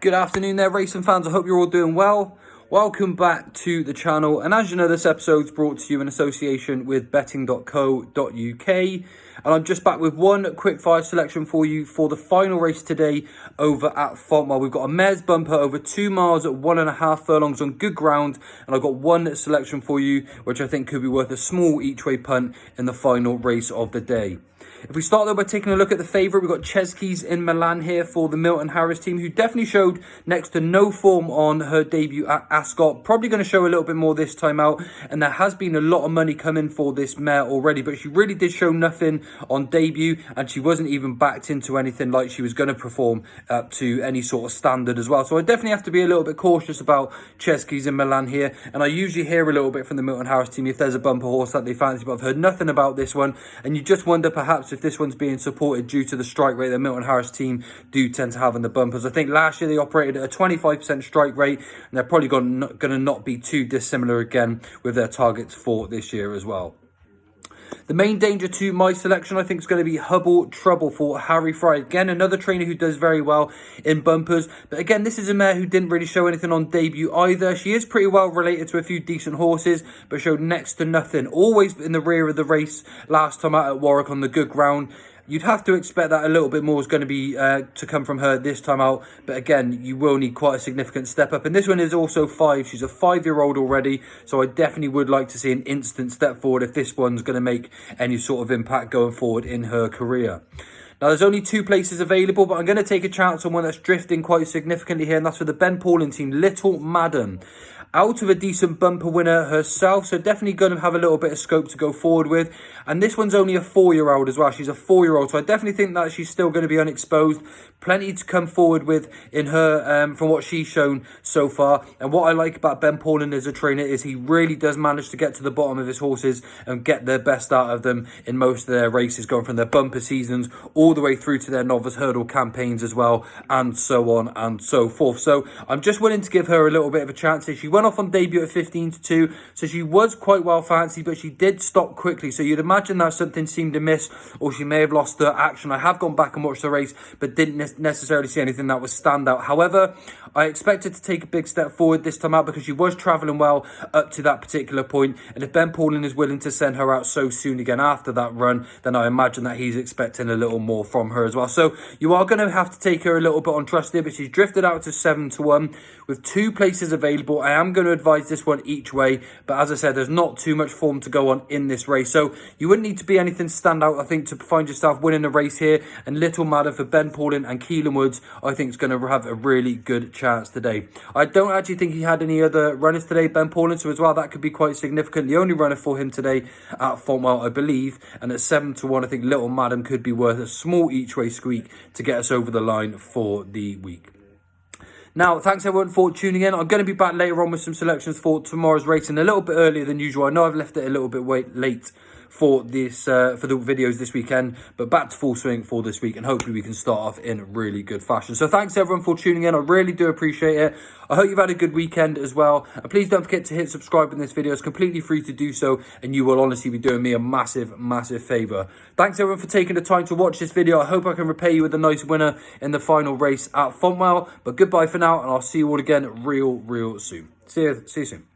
Good afternoon there, racing fans. I hope you're all doing well. Welcome back to the channel. And as you know, this episode's brought to you in association with betting.co.uk. And I'm just back with one quickfire selection for you for the final race today over at Fontwell. We've got a mare's bumper over 2 miles at 1.5 furlongs on good ground. And I've got one selection for you, which I think could be worth a small each-way punt in the final race of the day. If we start though by taking a look at the favourite, we've got Chesky's in Milan here for the Milton Harris team, who definitely showed next to no form on her debut at Ascot. Probably going to show a little bit more this time out, and there has been a lot of money coming for this mare already, but she really did show nothing on debut, and she wasn't even backed into anything like she was going to perform up to any sort of standard as well. So I definitely have to be a little bit cautious about Chesky's in Milan here, and I usually hear a little bit from the Milton Harris team if there's a bumper horse that they fancy, but I've heard nothing about this one, and you just wonder perhaps if this one's being supported due to the strike rate that Milton Harris team do tend to have in the bumpers. I think last year they operated at a 25% strike rate, and they're probably going to not be too dissimilar again with their targets for this year as well. The main danger to my selection, I think, is going to be Hubble Trouble for Harry Fry. Again, another trainer who does very well in bumpers. But again, this is a mare who didn't really show anything on debut either. She is pretty well related to a few decent horses, but showed next to nothing. Always in the rear of the race last time out at Warwick on the good ground. You'd have to expect that a little bit more is going to be to come from her this time out. But again, you will need quite a significant step up. And this one is also 5. She's a 5-year-old already. So I definitely would like to see an instant step forward if this one's going to make any sort of impact going forward in her career. Now, there's only 2 places available, but I'm going to take a chance on one that's drifting quite significantly here, and that's for the Ben Paulin team, Little Madam. Out of a decent bumper winner herself, so definitely going to have a little bit of scope to go forward with. And this one's only a 4-year-old as well. She's a 4-year-old, so I definitely think that she's still going to be unexposed. Plenty to come forward with in her from what she's shown so far. And what I like about Ben Paulin as a trainer is he really does manage to get to the bottom of his horses and get their best out of them in most of their races, going from their bumper seasons all the way through to their novice hurdle campaigns as well, and so on and so forth. So I'm just willing to give her a little bit of a chance here. She went off on debut at 15-2, so she was quite well fancied, but she did stop quickly. So you'd imagine that something seemed amiss, or she may have lost her action. I have gone back and watched the race, but didn't necessarily see anything that was stand out. However, I expected to take a big step forward this time out because she was travelling well up to that particular point. And if Ben Paulin is willing to send her out so soon again after that run, then I imagine that he's expecting a little more from her as well. So you are going to have to take her a little bit on trust here, but she's drifted out to 7-1 with 2 places available. I am going to advise this one each way, but as I said, there's not too much form to go on in this race, so you wouldn't need to be anything stand out, I think, to find yourself winning a race here. And Little Madam for Ben Paulin and Keelan Woods, I think, is going to have a really good chance today. I don't actually think he had any other runners today, Ben Paulin, so as well that could be quite significant. The only runner for him today at Fontwell, I believe, and at 7-1, I think Little Madam could be worth a small each way squeak to get us over the line for the week. Now, thanks everyone for tuning in. I'm going to be back later on with some selections for tomorrow's racing a little bit earlier than usual. I know I've left it a little bit late for this for the videos this weekend, but back to full swing for this week, and hopefully we can start off in really good fashion. So thanks everyone for tuning in. I really do appreciate it. I hope you've had a good weekend as well, and please don't forget to hit subscribe in this video. It's completely free to do so, and you will honestly be doing me a massive favor. Thanks everyone for taking the time to watch this video. I hope I can repay you with a nice winner in the final race at Fontwell. But goodbye for now, and I'll see you all again real soon. See you soon.